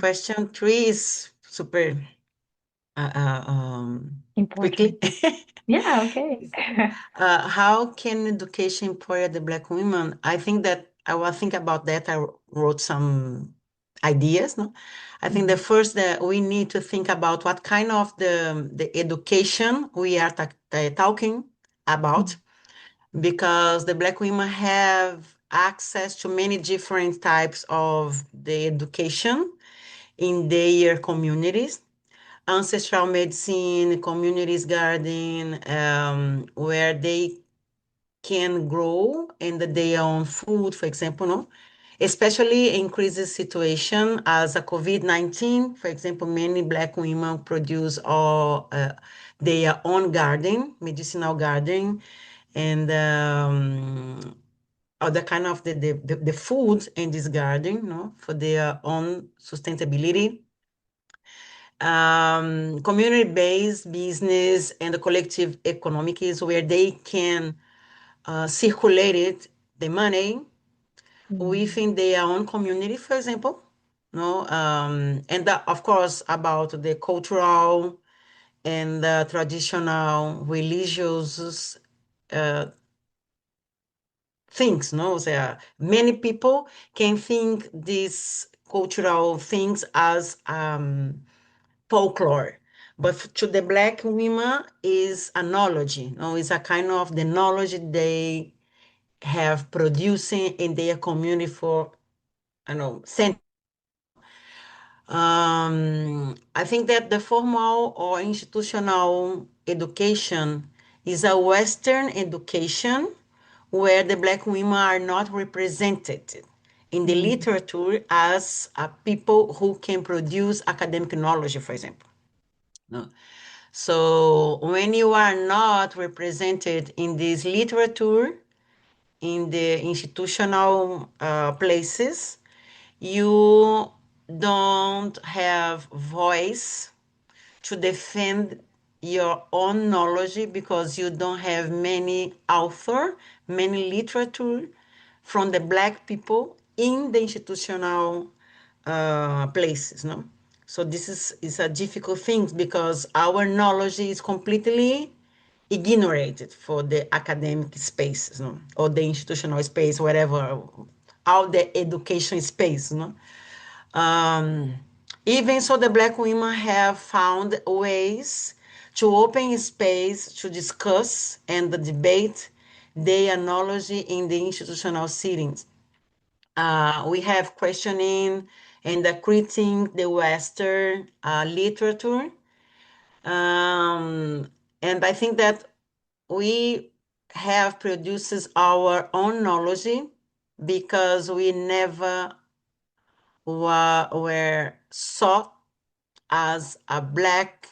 question three is super uh, uh, um, quickly. Important. Yeah, okay. How can education empower the Black women? I think that I will think about that. I wrote some ideas. No, I think the Mhm, first that we need to think about what kind of the education we are talking about, mhm, because the Black women have access to many different types of the education in their communities, ancestral medicine, communities garden, where they can grow and their own food, for example, no? Especially in crisis situation as a COVID-19, for example, many Black women produce all their own garden, medicinal garden, and other kind of the food in this garden, no, for their own sustainability. Community-based business and the collective economic is where they can circulate it, the money mhm. within their own community, for example. No, and that, of course, about the cultural and traditional religious uh, things. No, there many people can think these cultural things as folklore. But to the Black women is a knowledge, it's a kind of the knowledge they have producing in their community for, I know, centuries. I think that the formal or institutional education is a Western education where the Black women are not represented in the Mm. literature as people who can produce academic knowledge, for example. No. So when you are not represented in this literature, in the institutional places, you don't have voice to defend your own knowledge because you don't have many author, many literature from the Black people in the institutional places, no? So this is a difficult thing because our knowledge is completely ignorated for the academic spaces, no? Or the institutional space, whatever, all the education space, no? Um, Even so, the Black women have found ways to open space to discuss and debate their knowledge in the institutional settings. We have questioning and critiquing the Western literature. And I think that we have produces our own knowledge because we never were sought as a Black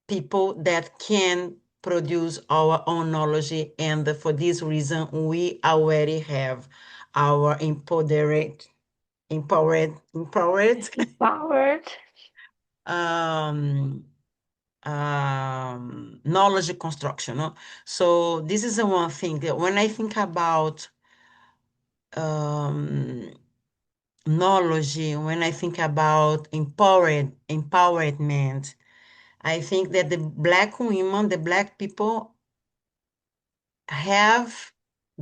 people that can produce our own knowledge. And for this reason, we already have our empowered Empowered. um, knowledge construction. No? So this is the one thing that when I think about um, knowledge, when I think about empowerment, I think that the Black women, the Black people have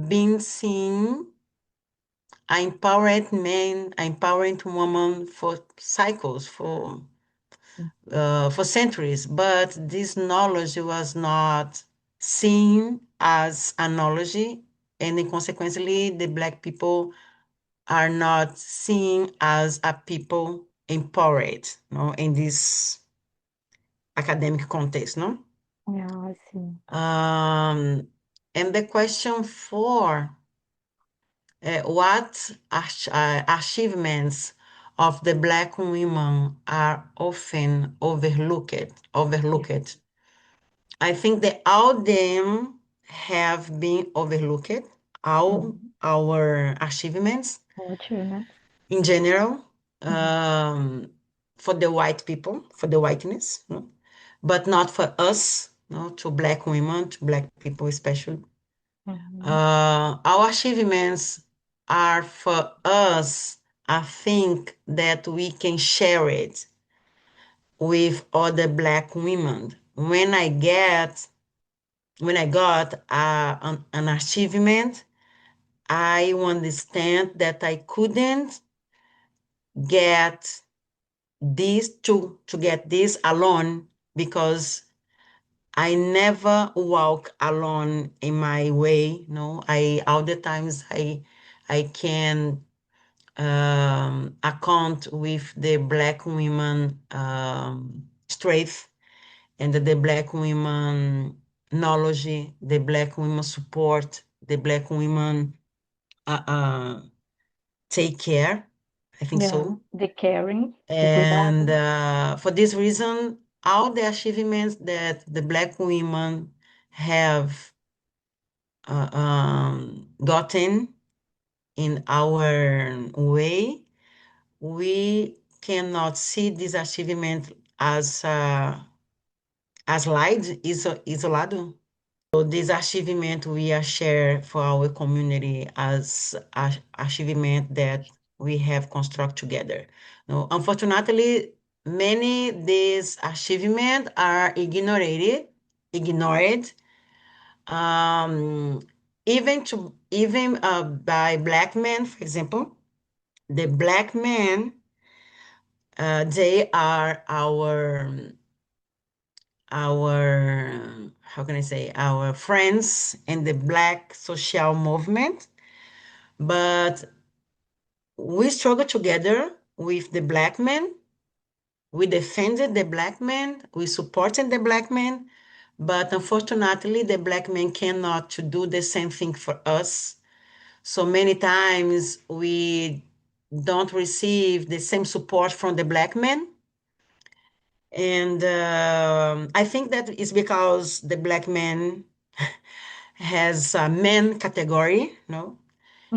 been seen an empowered man, an empowered woman for cycles, for centuries, but this knowledge was not seen as a knowledge, and then consequently, the Black people are not seen as a people empowered, no, in this academic context, no? Yeah, I see. And the question four, what achievements of the Black women are often overlooked? I think that all them have been overlooked, all Mhm. our achievements All achievements. in general, Mhm. for the white people, for the whiteness, no? But not for us, no, to Black women, to Black people especially. Mhm. Our achievements are for us I think that we can share it with other Black women. When I got an achievement, I understand that I couldn't get to get this alone because I never walk alone in my way. No, I all the times I can account with the Black women strength and the Black women knowledge, the Black women support, the Black women uh, uh, take care. I think Yeah, so. the caring, the And cuidado. for this reason, all the achievements that the Black women have gotten in our way, we cannot see this achievement as isolado. So this achievement we are share for our community as a achievement that we have construct together. No, unfortunately, many these achievements are ignored, um, even by Black men, for example. The Black men, they are our how can I say our friends in the Black social movement, but we struggle together with the Black men. We defended the Black men. We supported the Black men, but unfortunately, the Black men cannot to do the same thing for us. So many times we don't receive the same support from the Black men. And I think that is because the Black man has a men category, no?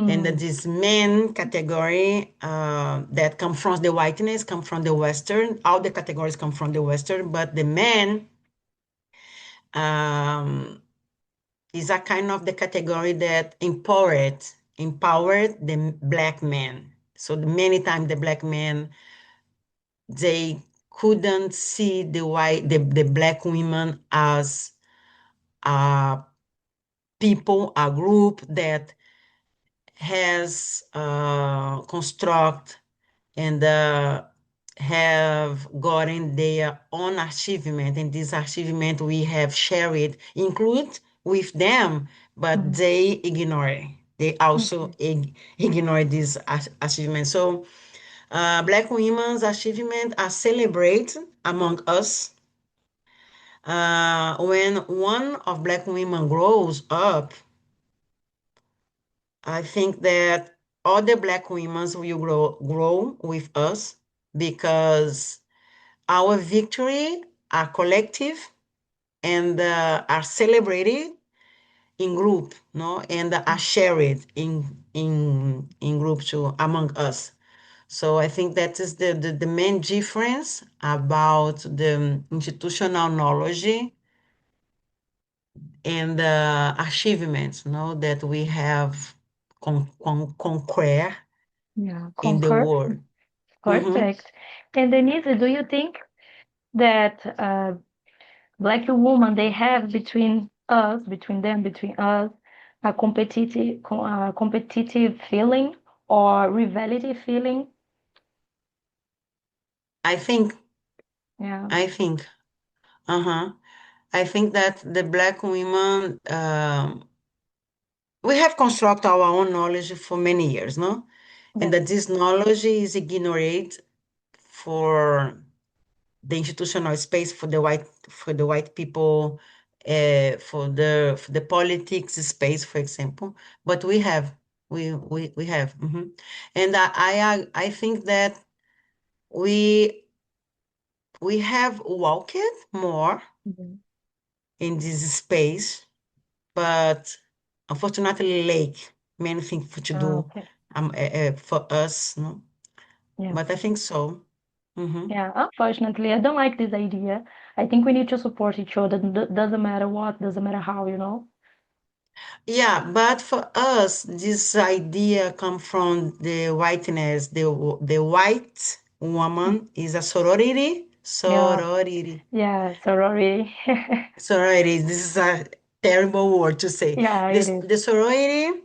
And that Mm, this men category that come from the whiteness, come from the Western. All the categories come from the Western, but the men um, is a kind of the category that empowered the Black man. So many times the Black men, they couldn't see the Black women as a people, a group that has construct and have gotten their own achievement. And this achievement we have shared, include with them, but mm, they ignore. They also okay. ignore this achievement. So Black women's achievement are celebrated among us. When one of Black women grows up, I think that other Black women will grow with us because our victory are collective and are celebrated in group, no, and are Mm, shared in group too among us. So I think that is the main difference about the institutional knowledge and the achievements, no, that we have conquer yeah, in the concur. world. Hmm. Perfect. And Denise, do you think that Black women they have between us, a competitive feeling or rivalry feeling? I think, Yeah. I think, uh-huh. I think that the Black women, we have constructed our own knowledge for many years, no? And Yes. that this knowledge is ignored for the institutional space for the white people, for the politics space, for example. But we have, and I think that we we have walked more Mhm. in this space, but unfortunately late. Many things for to do Okay. for us, no? Yes. But I think so. Hmm. Yeah. Unfortunately, I don't like this idea. I think we need to support each other. Doesn't matter what, doesn't matter how, you know? Yeah, but for us, this idea come from the whiteness. The white woman is a sorority. Yeah, Sorority. yeah, sorority. Sorority. This is a terrible word to say. Yeah, it This is. the sorority,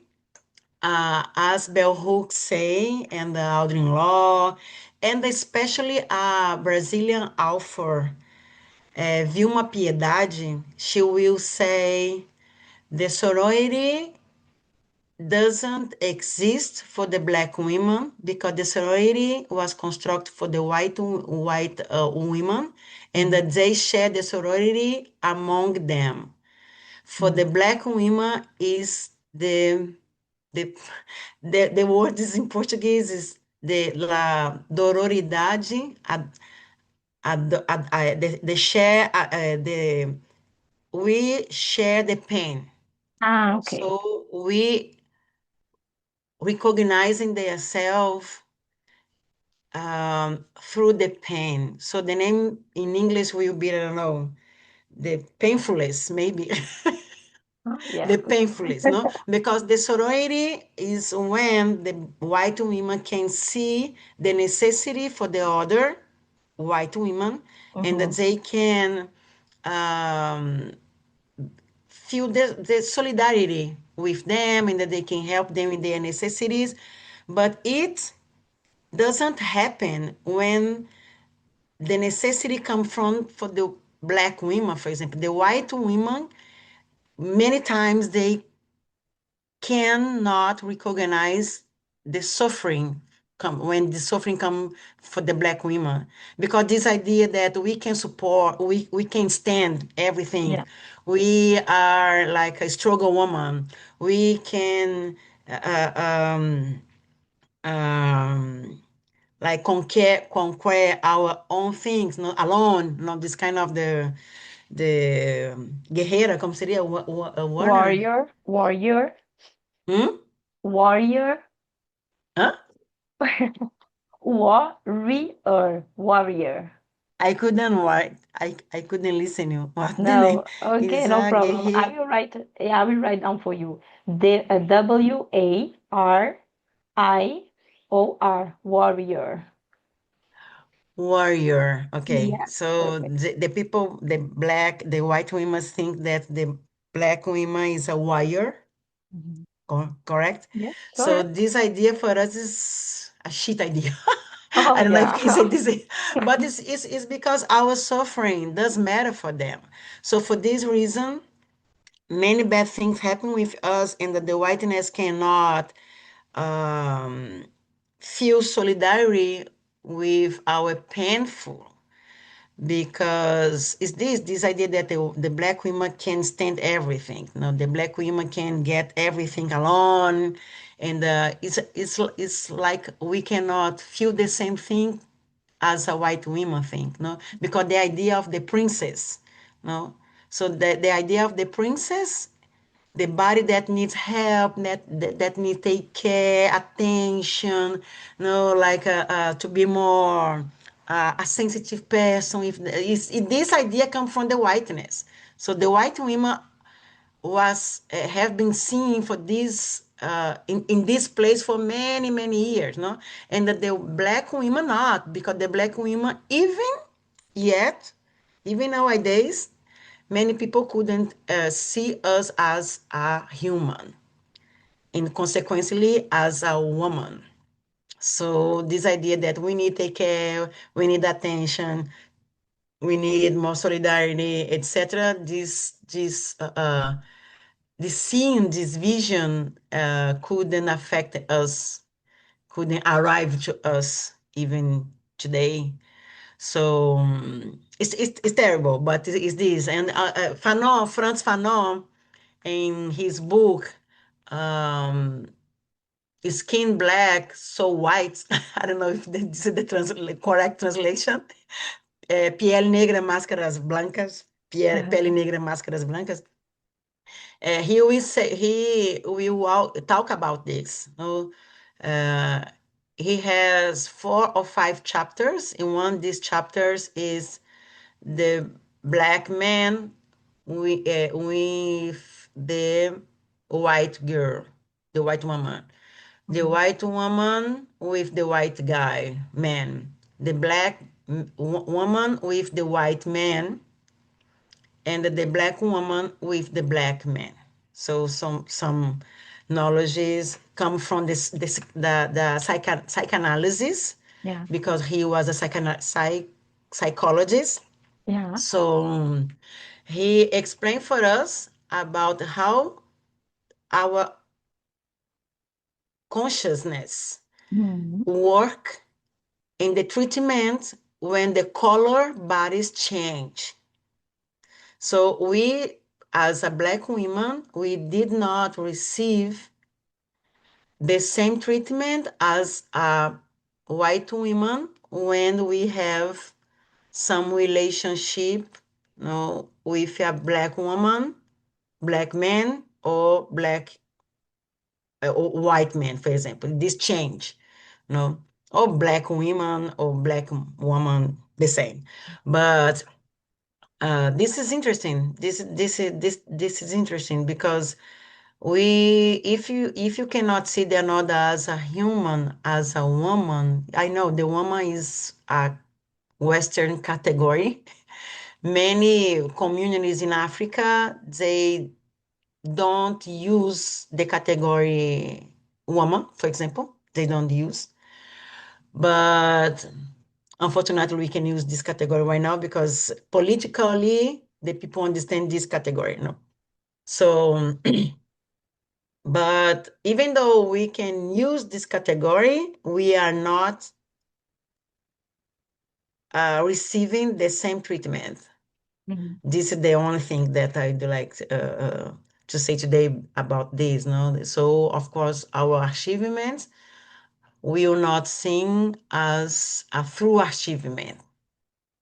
as Bell Hooks say, and the Aldrin Law, and especially a Brazilian author, Vilma Piedade, she will say the sorority doesn't exist for the black women because the sorority was constructed for the white women, and Mhm, that they share the sorority among them. For mhm. the black women is the the word is in Portuguese is the la dororidade the share the we share the pain, Ah, okay. so we recognizing themselves through the pain. So the name in English will be, I don't know, the painfulest, maybe. Oh, The yeah. painfulest, no? Because the sorority is when the white women can see the necessity for the other white women, and that Mhm. they can um, feel the solidarity with them, and that they can help them in their necessities. But it doesn't happen when the necessity comes from for the black women, for example. The white women, many times they cannot recognize the suffering come when the suffering come for the black women, because this idea that we can support, we can stand everything, Yeah. we are like a struggle woman, we can uh, um, um, like conquer our own things, not alone, not this kind of the guerreira, como seria a warrior? Warrior, warrior, Hmm? warrior, Huh? warrior, warrior. I couldn't write. I couldn't listen you. What the name? No, okay, Is no a problem. I guerreiro will write. Yeah, I will write down for you. The Warrior, warrior. warrior. Okay, Yeah, so perfect. the people, the white women think that the black woman is a warrior, Mhm. correct? Yes, So correct. this idea for us is a shit idea. Oh I don't know if you can say yeah. this, but it's because our suffering does matter for them. So for this reason, many bad things happen with us, and that the whiteness cannot um, feel solidarity with our painful, because it's this idea that the black women can stand everything. You know, the black women can get everything alone, and it's like we cannot feel the same thing as a white woman think, no, because the idea of the princess, no, so the idea of the princess, the body that needs help, that needs take care, attention, like to be more a sensitive person. If this idea comes from the whiteness, so the white women was have been seen for this in this place for many years, no, and that the black women not, because the black women yet even nowadays many people couldn't see us as a human and consequently as a woman. So this idea that we need to take care, we need attention, we need more solidarity, etc. This seeing, this vision couldn't affect us, couldn't arrive to us even today. So it's terrible, but it's this. And Fanon, Franz Fanon, in his book, um, Skin Black, So White, I don't know if this is the correct translation, Piel Negra, Máscaras Blancas, Pele Negra, Máscaras Blancas. He will talk about this. Uh, he has 4 or 5 chapters. In one of these chapters is the black man with the white girl, the white woman. The Mhm. white woman with the white guy, man. The black woman with the white man, and the black woman with the black man. So some knowledges come from the psychoanalysis Yeah. because he was a psychologist. Yeah. So he explained for us about how our consciousness Mhm. work in the treatment when the color bodies change. So we, as a black woman, we did not receive the same treatment as a white woman when we have some relationship, with a black woman, black man, or black or white man, for example. This change, or black women or black woman, the same. But this is interesting. This is interesting because if you cannot see the another as a human, as a woman, I know the woman is a Western category. Many communities in Africa, they don't use the category woman, for example. They don't use. But unfortunately, we can use this category right now because politically, the people understand this category. No. So, but even though we can use this category, we are not receiving the same treatment. Mhm. This is the only thing that I'd like to say today about this. No, so of course our achievements will not seen as a true achievement,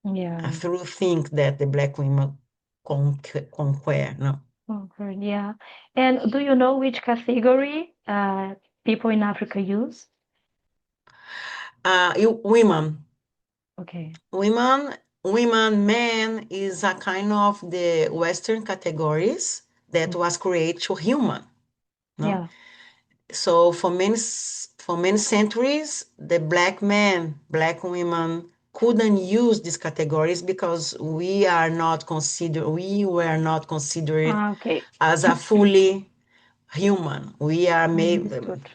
a Yeah. true thing that the black women conquer. No, Okay. Yeah. And do you know which category people in Africa use? women, Okay. women, men is a kind of the Western categories that Mm. was created to human. No, Yeah. so for many centuries, the black men, black women couldn't use these categories because we were not considered Ah, okay. as a fully human. We are made Understood.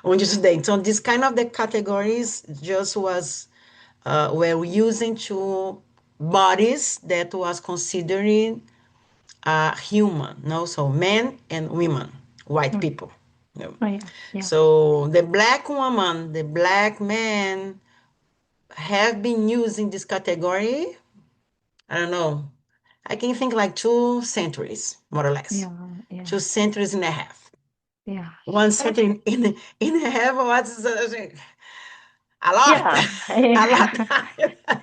on today. So this kind of the categories just were using to bodies that was considering human. No, so men and women, white Mm. people. No. Oh, yeah. Yeah. So the black woman, the black man have been using this category. I don't know. I can think like 2 centuries, more or less. Yeah. Yeah. 2 centuries and a half. Yeah. One And century in a half. What's a lot, yeah. a lot. Yeah.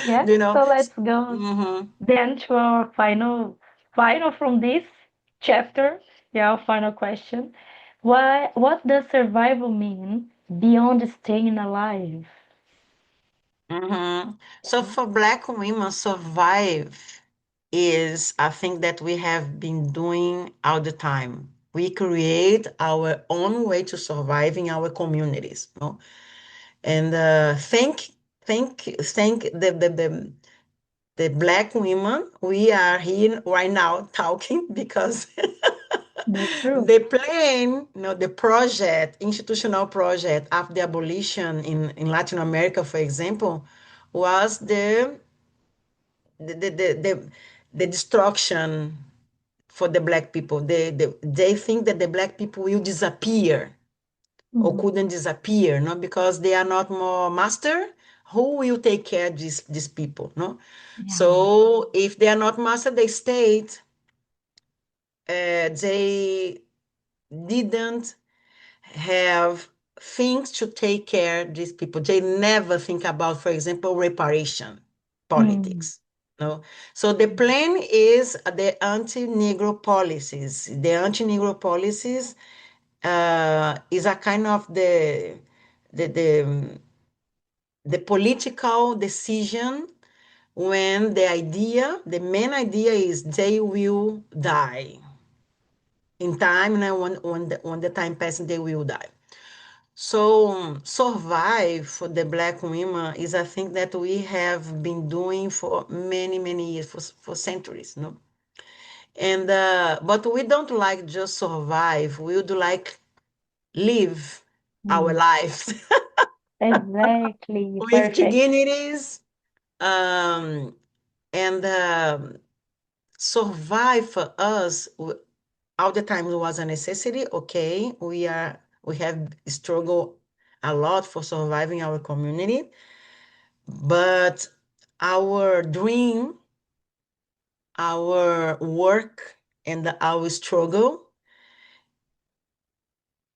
Yeah. Do you know? So let's go Mm-hmm. then to our final from this chapter. Yeah, our final question. What does survival mean beyond staying alive? Mm-hmm. So for Black women, survive is a thing that we have been doing all the time. We create our own way to survive in our communities, no? And thank the Black women. We are here right now talking because That's true. the plan, the project, institutional project after the abolition in Latin America, for example, was the destruction for the black people. They think that the black people will disappear or Mhm. couldn't disappear, no, because they are not more master. Who will take care of these people, no? Yeah. So if they are not master, the state, they didn't have things to take care of these people. They never think about, for example, reparation Mm. politics. No. So the plan is the anti-Negro policies. The anti-Negro policies is a kind of the the the political decision when the main idea is they will die. in time, and when the time passes, they will die. So survive for the Black women is a thing that we have been doing for many, many years, for centuries, no? And but we don't like just survive. We would like live our Mm. lives Exactly. with Perfect. dignities, um, and survive for us all the time was a necessity. Okay, we have struggled a lot for surviving our community, but our dream, our work, and our struggle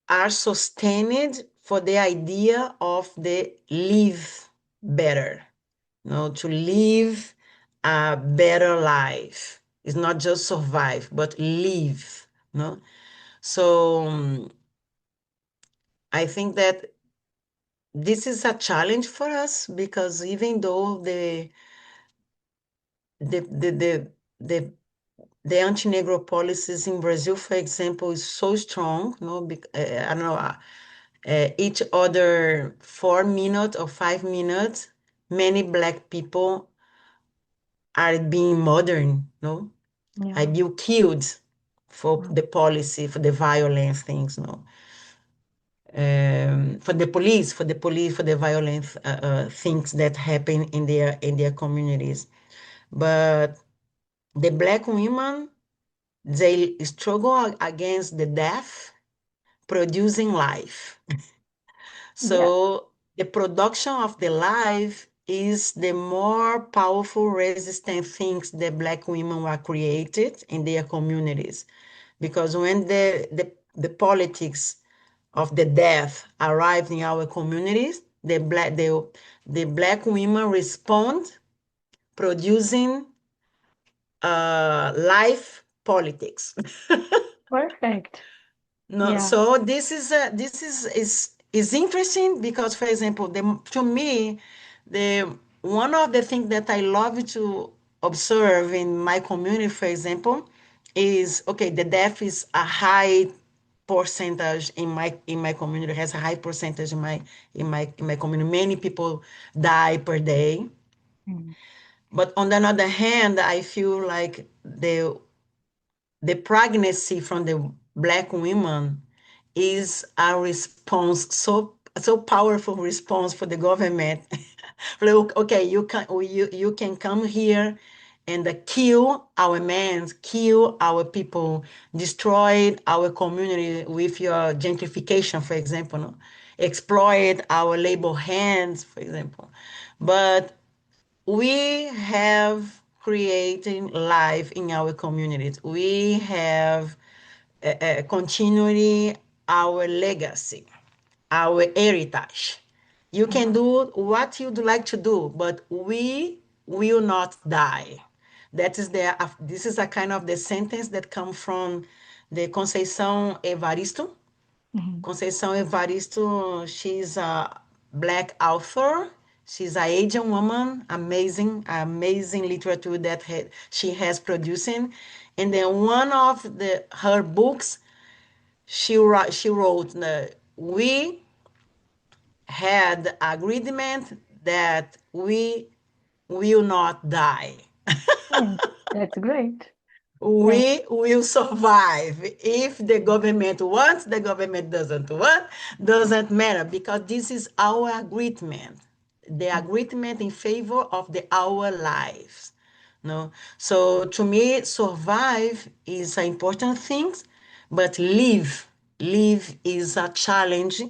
are sustained for the idea of the live better, to live a better life. It's not just survive, but live, no? So I think that this is a challenge for us because even though the the the the, the anti-Negro policies in Brazil, for example, is so strong, no, I don't know, each other 4 minutes or 5 minutes, many Black people are being modern, no, are Yeah. being killed for Wow. the policy, for the violence things, no. For the violent things that happen in their communities. But the Black women, they struggle against the death, producing life. Yeah. So the production of the life is the more powerful, resistant things that Black women were created in their communities. Because when the politics of the death arrived in our communities, the Black women respond producing life politics. Perfect. No, Yeah. so this is interesting because, for example, to me, the one of the things that I love to observe in my community, for example, is okay. The death is a high percentage in my community. Has a high percentage in my community. Many people die per day, Mm. but on the other hand, I feel like the pregnancy from the Black women is a response, so powerful response for the government. Look, okay, you can come here and kill our men, kill our people, destroy our community with your gentrification, for example, no? Exploit our labor hands, for example. But we have creating life in our communities. We have continually our legacy, our heritage. You can Yeah. do what you'd like to do, but we will not die. This is a kind of the sentence that comes from the Conceição Evaristo. Mhm. Conceição Evaristo, she's a Black author. She's an Asian woman, amazing, amazing literature that she has producing. And then one of her books, she wrote, we had agreement that we will not die. Mm. That's great. Yeah. We will survive. If the government wants, the government doesn't want, doesn't matter because this is our agreement. The Mm. agreement in favor of our lives. No, so to me, survive is an important thing, but live is a challenge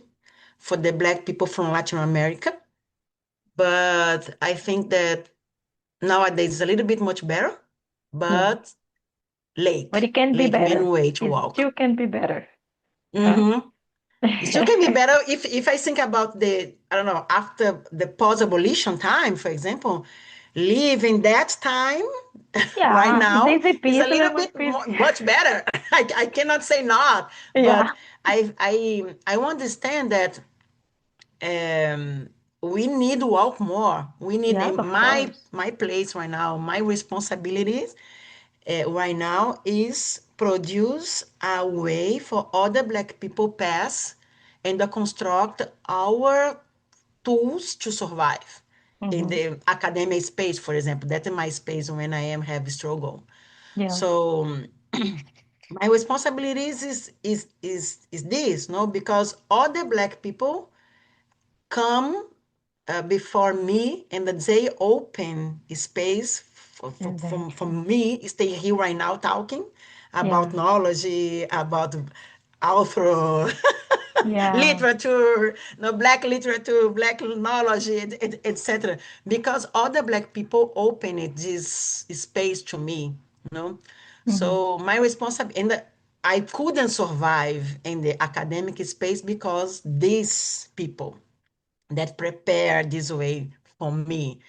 for the Black people from Latin America. But I think that nowadays it's a little bit much better, Yeah. but But lake, it can be lake, many better. way to It walk. still can be better. Huh? Mm-hmm. It still can be better if I think about I don't know, after the post-abolition time, for example, live in that time right Yeah. now Easy is a peasy, little lemon bit squeezy. much better. I cannot say not, Yeah. but I understand that um, we need to walk more. We need Yes, of my course. my place right now, my responsibilities. right now is produce a way for other Black people pass and construct our tools to survive in Mm-hmm. the academic space, for example. That is my space when I am have struggle. Yes. So my responsibilities is this, no, because other Black people come before me and they open space for Exactly. me stay here right now talking about Yeah. knowledge, about author Yeah. literature, no, black literature, black knowledge, etc. Because other Black people open it this space to me, you know. Mm-hmm. So my responsibility, and I couldn't survive in the academic space because these people that prepare this way for me.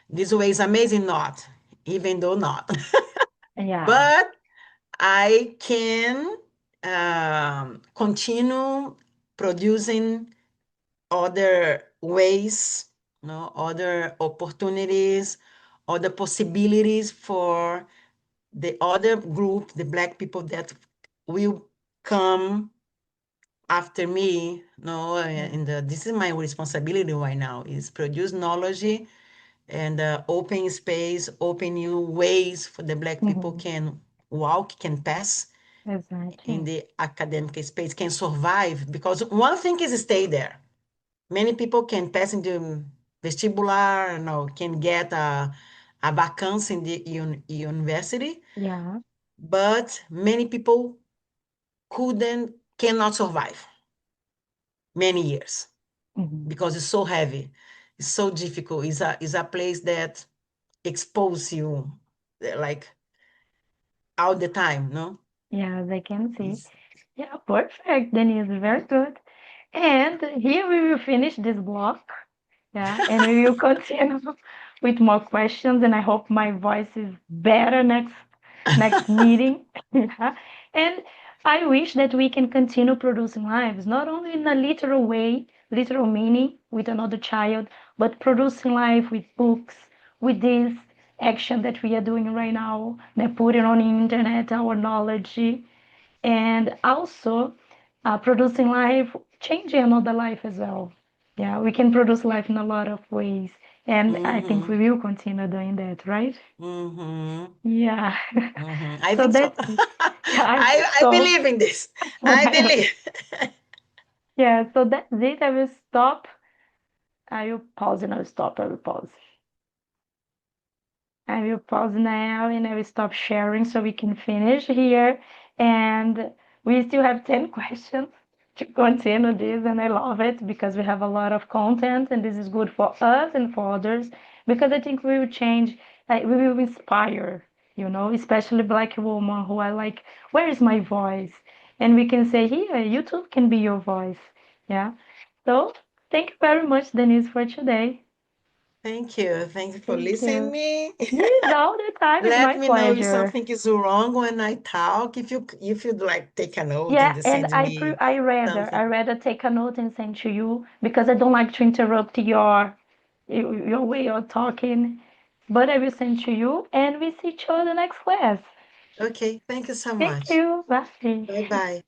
This way is amazing, not, even though not. Yeah. But I can continue producing other ways, no, other opportunities, other possibilities for the other group, the Black people that will come after me. No, Yeah. and this is my responsibility right now is produce knowledge and open space, open new ways for the Black people Mm-hmm. can walk, can pass in Exactly. the academic space, can survive. Because one thing is stay there. Many people can pass in the vestibular, you know, can get a vacancy in the university, Yeah. but many people cannot survive many years Mm-hmm. because it's so heavy, it's so difficult. It's a place that expose you like all the time, no? Yeah, they can see. It's, Yeah, perfect, Denise. Very good. And here we will finish this block. Yeah, and we will continue with more questions. And I hope my voice is better next meeting. Yeah. And I wish that we can continue producing lives, not only in a literal way, literal meaning with another child, but producing life with books, with this action that we are doing right now, that putting on the internet our knowledge, and also producing life, changing another life as well. Yeah, we can produce life in a lot of ways, and I think we mm-hmm, will continue doing that, right? mm-hmm, Yeah. mm-hmm. I So think so. that's it. Yeah, I think I so. believe in this. I believe. Yeah, so that's it. I will stop. I will pause and I will stop. I will pause. I will pause now and I will stop sharing so we can finish here. And we still have 10 questions to continue this. And I love it because we have a lot of content and this is good for us and for others because I think we will change, we will inspire, especially Black women who are like, where is my voice? And we can say, here, YouTube can be your voice. Yeah. So thank you very much, Denise, for today. Thank you. Thank you for Thank listening you. me. Yes, all the time. It's Let my me know if pleasure. something is wrong when I talk. If you'd like take a note Yeah, and and send me I something. rather take a note and send to you because I don't like to interrupt your way of talking. But I will send to you, and we see each other next class. Okay, thank you so Thank much. you. Bye. Bye bye.